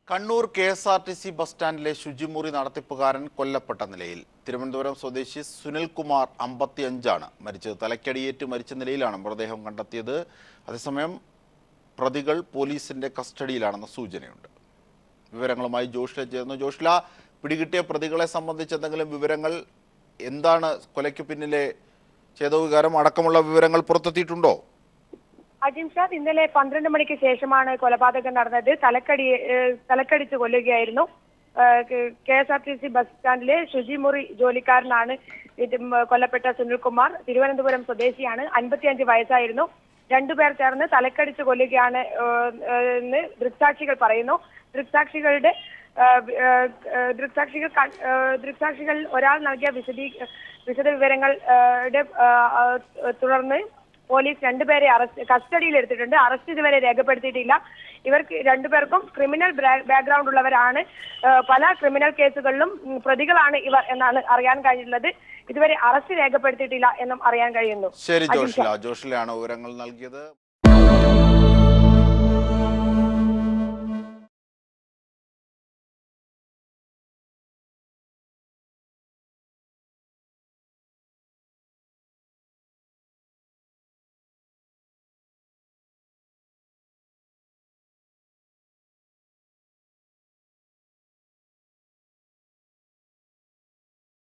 Kannur KSRTC bus സ്റ്റാൻഡിലെ ശുചിമുറി നടത്തിപ്പുകാരൻ കൊല്ലപ്പെട്ട നിലയിൽ. തിരുവനന്തപുരം സ്വദേശി സുനിൽകുമാർ 55 ആണ് മരിച്ചത്. തലയ്ക്കടിയേറ്റ് മരിച്ച നിലയിലാണ് മൃതദേഹം കണ്ടെത്തിയത്. അതേസമയം പ്രതികൾ പോലീസിന്റെ കസ്റ്റഡിയിലാണെന്ന സൂചനയുണ്ട്. വിവരങ്ങളുമായി ജോഷ്ല ചേർന്നു. ജോഷ്ല, പിടികിട്ടിയ പ്രതികളെ സംബന്ധിച്ച് എന്തെങ്കിലും വിവരങ്ങൾ, എന്താണ് കൊലയ്ക്ക് പിന്നിലെ ചേതോവികാരം അടക്കമുള്ള വിവരങ്ങൾ പുറത്തെത്തിയിട്ടുണ്ടോ? അജിംഷാദ്, ഇന്നലെ 12 മണിക്ക് ശേഷമാണ് കൊലപാതകം നടന്നത്. തലക്കടിച്ച് കൊല്ലുകയായിരുന്നു. KSRTC ബസ് സ്റ്റാൻഡിലെ ശുചിമുറി ജോലിക്കാരനാണ് കൊല്ലപ്പെട്ട സുനിൽകുമാർ. തിരുവനന്തപുരം സ്വദേശിയാണ്. 55 വയസ്സായിരുന്നു. രണ്ടുപേർ ചേർന്ന് തലക്കടിച്ച് കൊല്ലുകയാണ് എന്ന് ദൃക്സാക്ഷികൾ പറയുന്നു. ദൃക്സാക്ഷികൾ ഒരാൾ നൽകിയ വിശദ വിവരങ്ങളുടെ തുടർന്ന് പോലീസ് രണ്ടുപേരെ കസ്റ്റഡിയിൽ എടുത്തിട്ടുണ്ട്. അറസ്റ്റ് ഇതുവരെ രേഖപ്പെടുത്തിയിട്ടില്ല. ഇവർക്ക് രണ്ടുപേർക്കും ക്രിമിനൽ ബാക്ക്ഗ്രൗണ്ട് ഉള്ളവരാണ്. പല ക്രിമിനൽ കേസുകളിലും പ്രതികളാണ് ഇവർ എന്നാണ് അറിയാൻ കഴിഞ്ഞിട്ടുള്ളത്. ഇതുവരെ അറസ്റ്റ് രേഖപ്പെടുത്തിയിട്ടില്ല എന്നും അറിയാൻ കഴിയുന്നു. ശരി ജോഷ്ല, ജോഷ്ലയാണ് വിവരങ്ങൾ നൽകിയത്.